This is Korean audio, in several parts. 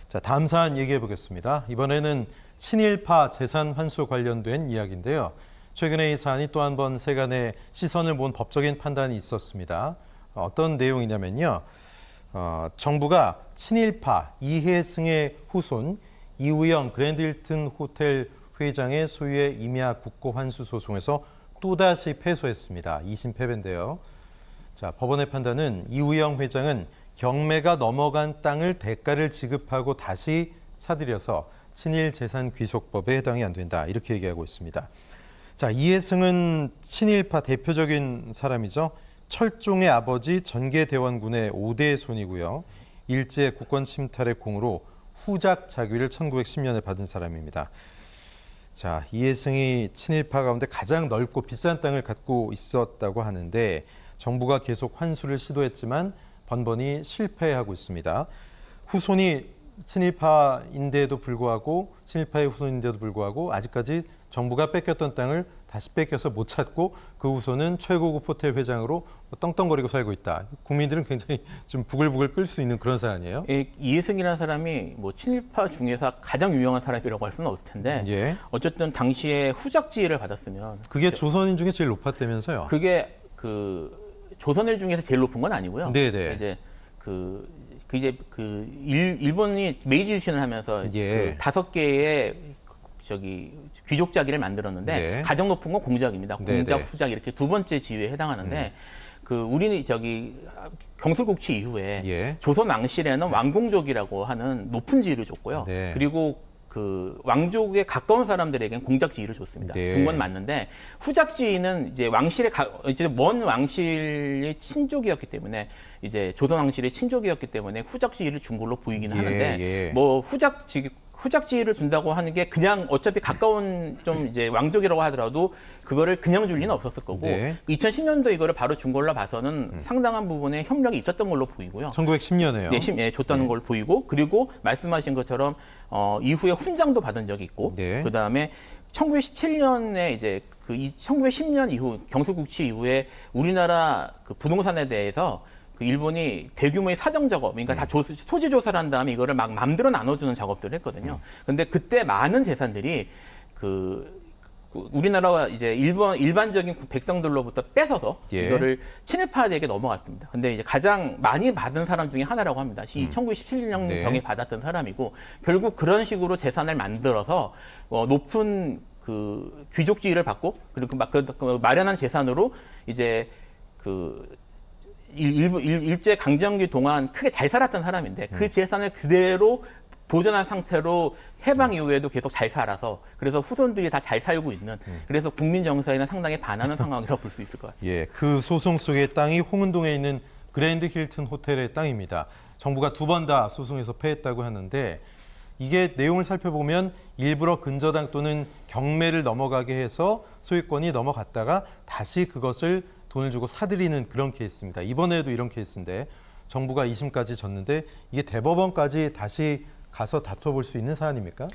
자, 다음 사안 얘기해 보겠습니다. 이번에는 친일파 재산 환수 관련된 이야기인데요. 최근에 이 사안이 또 한 번 세간의 시선을 모은 법적인 판단이 있었습니다. 어떤 내용이냐면요. 정부가 친일파 이해승의 후손 이우영 그랜드 힐튼 호텔 회장의 소유의 임야 국고 환수 소송에서 또다시 패소했습니다. 2심 패배인데요. 자, 법원의 판단은 이우영 회장은 경매가 넘어간 땅을 대가를 지급하고 다시 사들여서 친일 재산 귀속법에 해당이 안 된다. 이렇게 얘기하고 있습니다. 자, 이해승은 친일파 대표적인 사람이죠. 철종의 아버지 전계대원군의 5대 손이고요. 일제 국권 침탈의 공으로 후작 자귀를 1910년에 받은 사람입니다. 자, 이해승이 친일파 가운데 가장 넓고 비싼 땅을 갖고 있었다고 하는데 정부가 계속 환수를 시도했지만 번번이 실패하고 있습니다. 후손이 친일파의 후손인데도 불구하고 아직까지 정부가 뺏겼던 땅을 다시 뺏겨서 못 찾고 그 후손은 최고급 호텔 회장으로 떵떵거리고 살고 있다. 국민들은 굉장히 좀 부글부글 끓 수 있는 그런 사안이에요. 이해승이라는 사람이 뭐 친일파 중에서 가장 유명한 사람이라고 할 수는 없을 텐데 예. 어쨌든 당시에 후작지위를 받았으면 그게 조선인 중에 제일 높았다면서요? 그게 그 조선일 중에서 제일 높은 건 아니고요. 네네. 이제 일본이 메이지 유신을 하면서 예. 그 5개의 귀족자기를 만들었는데 네. 가장 높은 건 공작입니다. 공작, 네네. 후작 이렇게 두 번째 지위에 해당하는데 우리는 경술국치 이후에 예. 조선 왕실에는 왕공족이라고 하는 높은 지위를 줬고요. 네. 그리고 그 왕족에 가까운 사람들에게는 공작 지위를 줬습니다. 네. 준 건 맞는데 후작 지위는 이제 이제 먼 왕실의 친족이었기 때문에 이제 조선 왕실의 친족이었기 때문에 후작 지위를 준 걸로 보이긴 하는데 예. 뭐 후작 지위를 준다고 하는 게 그냥 어차피 가까운 좀 이제 왕족이라고 하더라도 그거를 그냥 줄 리는 없었을 거고 네. 2010년도 이거를 바로 준 걸로 봐서는 상당한 부분에 협력이 있었던 걸로 보이고요. 1910년에요. 네, 줬다는 걸 보이고 그리고 말씀하신 것처럼 이후에 훈장도 받은 적이 있고 네. 그다음에 1917년에 이제 1910년 이후 경술국치 이후에 우리나라 그 부동산에 대해서 그 일본이 대규모의 사정 작업, 그러니까 다 토지 조사를 한 다음에 이거를 막 맘대로 나눠주는 작업들을 했거든요. 근데 그때 많은 재산들이 우리나라와 이제 일반적인 백성들로부터 뺏어서 예. 이거를 친일파에게 넘어갔습니다. 근데 이제 가장 많이 받은 사람 중에 하나라고 합니다. 1917년 네. 경에 받았던 사람이고 결국 그런 식으로 재산을 만들어서 높은 그 귀족지위를 받고 그리고 마련한 재산으로 이제 일제 강점기 동안 크게 잘 살았던 사람인데 그 재산을 그대로 보존한 상태로 해방 이후에도 계속 잘 살아서 그래서 후손들이 다 잘 살고 있는 그래서 국민 정서에는 상당히 반하는 상황이라고 볼 수 있을 것 같습니다. 예, 그 소송 속의 땅이 홍은동에 있는 그랜드 힐튼 호텔의 땅입니다. 정부가 2번 다 소송에서 패했다고 하는데 이게 내용을 살펴보면 일부러 근저당 또는 경매를 넘어가게 해서 소유권이 넘어갔다가 다시 그것을 돈을 주고 사들이는 그런 케이스입니다. 이번에도 이런 케이스인데 정부가 2심까지 졌는데 이게 대법원까지 다시 가서 다퉈볼 수 있는 사안입니까?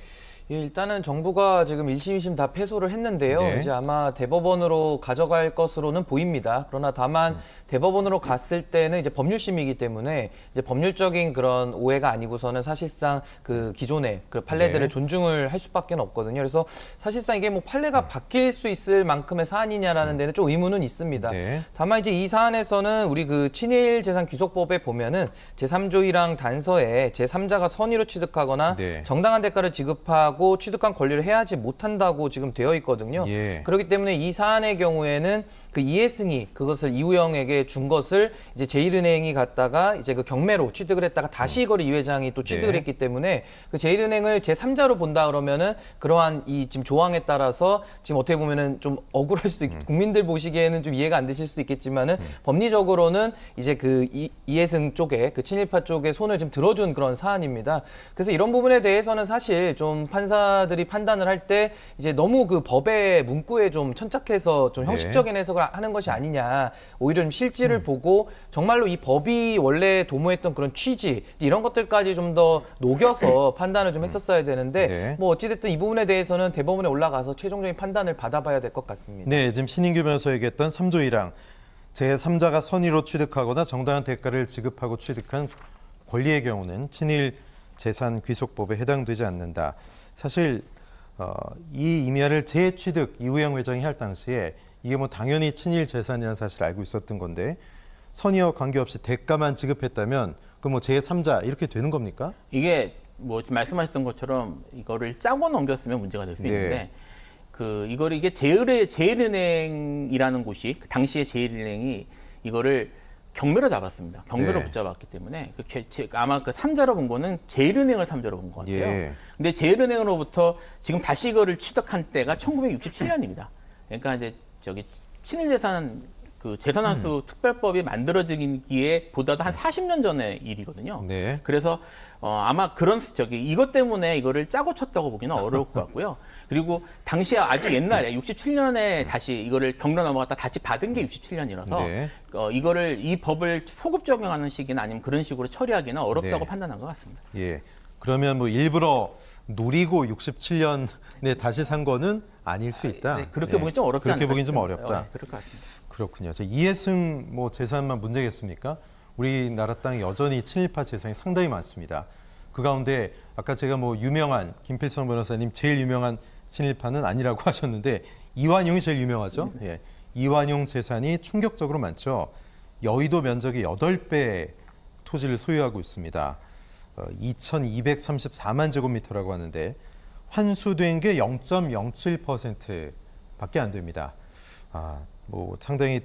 예, 일단은 정부가 지금 1심, 2심 다 패소를 했는데요. 네. 이제 아마 대법원으로 가져갈 것으로는 보입니다. 그러나 다만 대법원으로 갔을 때는 이제 법률심이기 때문에 이제 법률적인 그런 오해가 아니고서는 사실상 그 기존의 그 판례들을 네. 존중을 할 수밖에 없거든요. 그래서 사실상 이게 뭐 판례가 바뀔 수 있을 만큼의 사안이냐라는 데는 좀 의문은 있습니다. 네. 다만 이제 이 사안에서는 우리 그 친일 재산 귀속법에 보면은 제3조 1항 단서에 제3자가 선의로 취득하거나 네. 정당한 대가를 지급하고 취득한 권리를 해하지 못한다고 지금 되어 있거든요. 예. 그렇기 때문에 이 사안의 경우에는 그 이해승이 그것을 이우영에게 준 것을 이제 제1은행이 갔다가 이제 그 경매로 취득을 했다가 다시 이걸 이 회장이 또 취득을 네. 했기 때문에 그 제1은행을 제3자로 본다 그러면은 그러한 이 지금 조항에 따라서 지금 어떻게 보면은 좀 억울할 수도 국민들 보시기에는 좀 이해가 안 되실 수도 있겠지만은 법리적으로는 이제 그 이해승 쪽에 그 친일파 쪽에 손을 좀 들어준 그런 사안입니다. 그래서 이런 부분에 대해서는 사실 좀 판사들이 판단을 할 때 이제 너무 그 법의 문구에 좀 천착해서 좀 네. 형식적인 해석을 하는 것이 아니냐. 오히려 좀 실질을 보고 정말로 이 법이 원래 도모했던 그런 취지 이런 것들까지 좀 더 녹여서 판단을 좀 했었어야 되는데 네. 뭐 어찌됐든 이 부분에 대해서는 대법원에 올라가서 최종적인 판단을 받아봐야 될 것 같습니다. 네, 지금 신인규 변호사 얘기했던 3조 1항 제3자가 선의로 취득하거나 정당한 대가를 지급하고 취득한 권리의 경우는 친일 재산 귀속법에 해당되지 않는다. 사실 이 임야를 재취득 이우영 회장이 할 당시에 이게 뭐 당연히 친일 재산이라는 사실을 알고 있었던 건데 선의와 관계없이 대가만 지급했다면 그 뭐 제3자 이렇게 되는 겁니까? 이게 뭐 지금 말씀하셨던 것처럼 이거를 짜고 넘겼으면 문제가 될 수 있는데 네. 이게 제일은행이라는 곳이 그 당시에 제일은행이 이거를 경매로 잡았습니다. 경매로 네. 붙잡았기 때문에 아마 그 3자로 본 거는 제일은행을 3자로 본 것 같아요. 예. 근데 제일은행으로부터 지금 다시 이거를 취득한 때가 1967년입니다. 그러니까 이제 친일재산 그 재산환수 특별법이 만들어지기에 보다도 한 40년 전의 일이거든요. 네. 그래서 아마 그런 이것 때문에 이거를 짜고 쳤다고 보기는 어려울 것 같고요. 그리고 당시에 아주 옛날에 67년에 다시 이거를 경로 넘어갔다 다시 받은 게 67년이라서 네. 이 법을 소급 적용하는 시기는 아니면 그런 식으로 처리하기는 어렵다고 네. 판단한 것 같습니다. 예. 그러면 뭐 일부러 노리고 67년에 다시 산 거는 아닐 수 있다. 네, 그렇게 보기 좀 어렵지 않을까 그렇게 보긴 좀 싶습니다. 어렵다. 네, 그럴 것 같습니다. 그렇군요. 이해승 뭐 재산만 문제겠습니까? 우리나라 땅에 여전히 친일파 재산이 상당히 많습니다. 그 가운데 아까 제가 뭐 유명한 김필성 변호사님 제일 유명한 친일파는 아니라고 하셨는데 이완용이 제일 유명하죠. 예. 이완용 재산이 충격적으로 많죠. 여의도 면적의 8배 토지를 소유하고 있습니다. 2,234만 제곱미터라고 하는데 환수된 게 0.07%밖에 안 됩니다. 뭐 상당히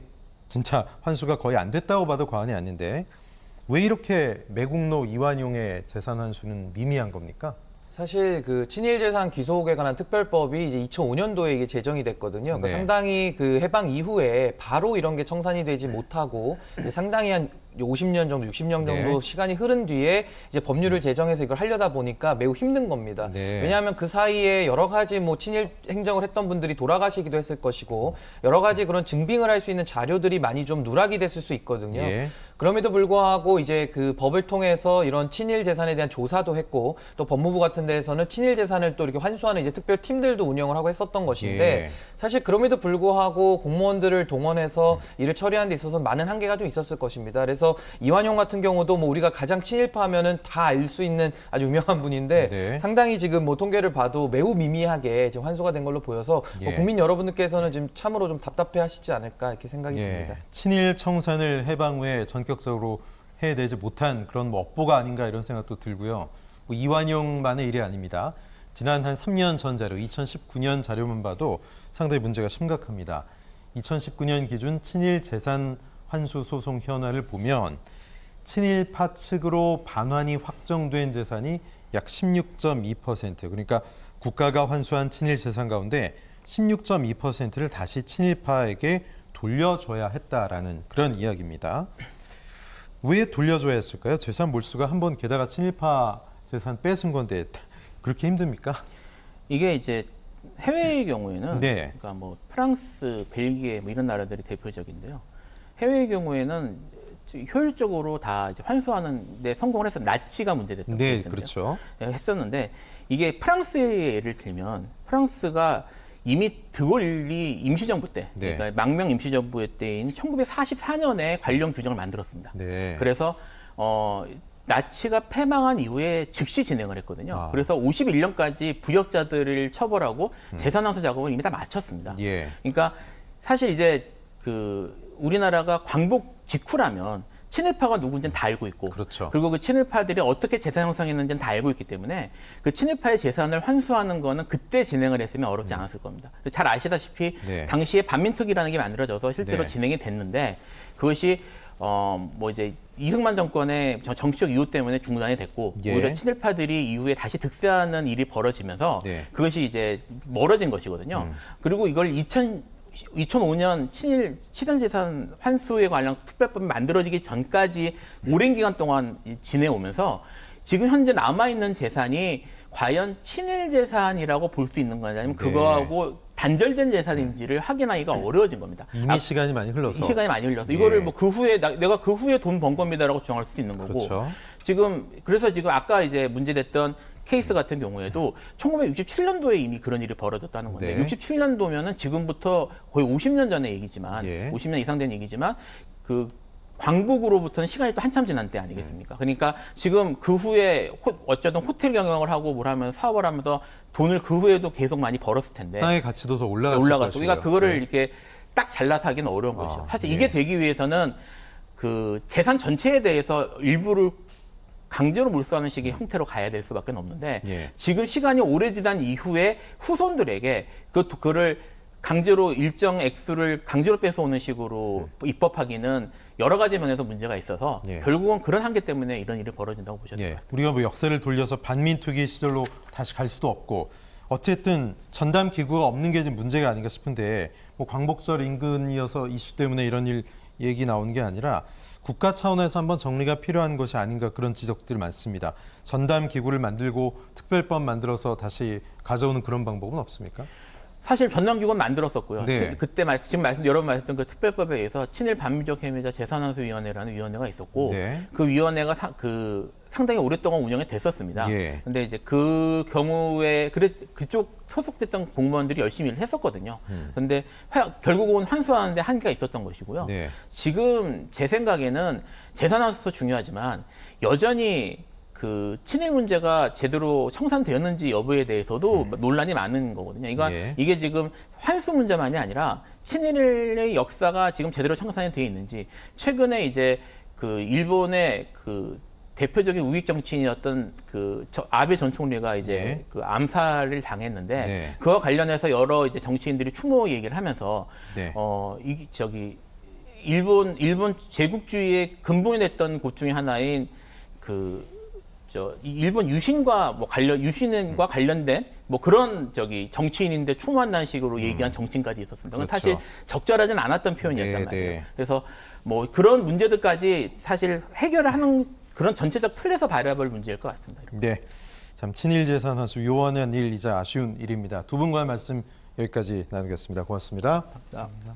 진짜 환수가 거의 안 됐다고 봐도 과언이 아닌데 왜 이렇게 매국노 이완용의 재산 환수는 미미한 겁니까? 사실 그 친일재산 귀속에 관한 특별법이 이제 2005년도에 이게 제정이 됐거든요. 그러니까 네. 상당히 그 해방 이후에 바로 이런 게 청산이 되지 못하고 이제 상당히 한 50년 정도, 60년 정도 네. 시간이 흐른 뒤에 이제 법률을 제정해서 이걸 하려다 보니까 매우 힘든 겁니다. 네. 왜냐하면 그 사이에 여러 가지 뭐 친일 행정을 했던 분들이 돌아가시기도 했을 것이고 여러 가지 그런 증빙을 할 수 있는 자료들이 많이 좀 누락이 됐을 수 있거든요. 예. 그럼에도 불구하고 이제 그 법을 통해서 이런 친일 재산에 대한 조사도 했고 또 법무부 같은 데에서는 친일 재산을 또 이렇게 환수하는 이제 특별 팀들도 운영을 하고 했었던 것인데 예. 사실 그럼에도 불구하고 공무원들을 동원해서 일을 처리하는 데 있어서 많은 한계가 좀 있었을 것입니다. 그래서 이완용 같은 경우도 뭐 우리가 가장 친일파 하면은 다 알 수 있는 아주 유명한 분인데 네. 상당히 지금 뭐 통계를 봐도 매우 미미하게 지금 환수가 된 걸로 보여서 뭐 예. 국민 여러분들께서는 지금 참으로 좀 답답해 하시지 않을까 이렇게 생각이 듭니다. 친일 청산을 해방 후에 전격적으로 해내지 못한 그런 뭐 업보가 아닌가 이런 생각도 들고요. 뭐 이완용만의 일이 아닙니다. 지난 한 3년 전 자료, 2019년 자료만 봐도 상당히 문제가 심각합니다. 2019년 기준 친일 재산 환수 소송 현황을 보면 친일파 측으로 반환이 확정된 재산이 약 16.2%, 그러니까 국가가 환수한 친일 재산 가운데 16.2%를 다시 친일파에게 돌려줘야 했다라는 그런 이야기입니다. 왜 돌려줘야 했을까요? 재산 몰수가 한번 게다가 친일파 재산 뺏은 건데 그렇게 힘듭니까? 이게 이제 해외의 경우에는 네. 그러니까 뭐 프랑스, 벨기에 뭐 이런 나라들이 대표적인데요. 해외의 경우에는 효율적으로 다 이제 환수하는데 성공을 해서 나치가 문제됐던 네, 케이스인데요. 그렇죠. 했었는데 이게 프랑스의 예를 들면 프랑스가 이미 드골리 임시정부 때, 네. 그러니까 망명 임시정부 때인 1944년에 관련 규정을 만들었습니다. 네. 그래서 나치가 패망한 이후에 즉시 진행을 했거든요. 그래서 51년까지 부역자들을 처벌하고 재산환수 작업을 이미 다 마쳤습니다. 예. 그러니까 사실 이제 우리나라가 광복 직후라면 친일파가 누군지는 다 알고 있고, 그렇죠. 그리고 그 친일파들이 어떻게 재산 형성했는지는 다 알고 있기 때문에 그 친일파의 재산을 환수하는 거는 그때 진행을 했으면 어렵지 않았을 겁니다. 잘 아시다시피 네. 당시에 반민특위라는 게 만들어져서 실제로 네. 진행이 됐는데 그것이 뭐 이제 이승만 정권의 정치적 이유 때문에 중단이 됐고 예. 오히려 친일파들이 이후에 다시 득세하는 일이 벌어지면서 네. 그것이 이제 멀어진 것이거든요. 그리고 이걸 2005년 친일재산 환수에 관련 특별법이 만들어지기 전까지 오랜 기간 동안 지내오면서 지금 현재 남아있는 재산이 과연 친일재산이라고 볼 수 있는 건지 아니면 네. 그거하고 단절된 재산인지를 확인하기가 어려워진 겁니다. 이미 시간이 많이 흘러서. 이 시간이 많이 흘러서 예. 이거를 뭐 그 후에 내가 그 후에 돈 번 겁니다라고 주장할 수도 있는 거고 그렇죠. 그래서 지금 아까 이제 문제됐던 케이스 같은 경우에도 1967년도에 이미 그런 일이 벌어졌다는 건데 네. 67년도면은 지금부터 거의 50년 전의 얘기지만 예. 50년 이상 된 얘기지만 그 광복으로부터는 시간이 또 한참 지난 때 아니겠습니까? 그러니까 지금 그 후에 어쩌든 호텔 경영을 하고 뭘 하면서 사업을 하면서 돈을 그 후에도 계속 많이 벌었을 텐데 땅의 가치도 더 올라갔을 올라갔어. 것이고요. 그러니까 그거를 네. 이렇게 딱 잘라서 하기는 어려운 것이죠. 사실 이게 예. 되기 위해서는 그 재산 전체에 대해서 일부를 강제로 몰수하는 식의 형태로 가야 될 수밖에 없는데 예. 지금 시간이 오래 지난 이후에 후손들에게 그거를 강제로 일정 액수를 강제로 뺏어오는 식으로 입법하기는 여러 가지 면에서 문제가 있어서 예. 결국은 그런 한계 때문에 이런 일이 벌어진다고 보셔야 돼요. 예, 우리가 뭐 역사를 돌려서 반민투기 시절로 다시 갈 수도 없고 어쨌든 전담 기구가 없는 게 지금 문제가 아닌가 싶은데 뭐 광복절 인근이어서 이슈 때문에 이런 일 얘기 나오는 게 아니라 국가 차원에서 한번 정리가 필요한 것이 아닌가 그런 지적들 많습니다. 전담 기구를 만들고 특별법 만들어서 다시 가져오는 그런 방법은 없습니까? 사실 전담기구는 만들었었고요. 네. 그때 지금 여러 번 말씀드린 그 특별법에 의해서 친일 반민족 해외자 재산환수위원회라는 위원회가 있었고 네. 그 위원회가 상당히 오랫동안 운영이 됐었습니다. 예. 근데 이제 그 경우에 그쪽 소속됐던 공무원들이 열심히 일을 했었거든요. 근데 결국은 환수하는데 한계가 있었던 것이고요. 네. 지금 제 생각에는 재산환수도 중요하지만 여전히 그 친일 문제가 제대로 청산되었는지 여부에 대해서도 논란이 많은 거거든요. 예. 이게 지금 환수 문제만이 아니라 친일의 역사가 지금 제대로 청산이 되어 있는지 최근에 이제 그 일본의 그 대표적인 우익 정치인이었던 아베 전 총리가 이제 네. 그 암살을 당했는데 네. 그와 관련해서 여러 이제 정치인들이 추모 얘기를 하면서 네. 일본 제국주의의 근본이 됐던 곳 중에 하나인 이 일본 유신과 유신과 관련된 뭐 그런 정치인인데 추모한다는 식으로 얘기한 정치인까지 있었습니다. 그건 그렇죠. 사실 적절하진 않았던 표현이었단 네, 말이에요. 네. 그래서 뭐 그런 문제들까지 사실 해결을 하는 그런 전체적 틀에서 바라볼 문제일 것 같습니다. 네, 참 친일 재산 환수 요원한 일이자 아쉬운 일입니다. 두 분과의 말씀 여기까지 나누겠습니다. 고맙습니다. 감사합니다.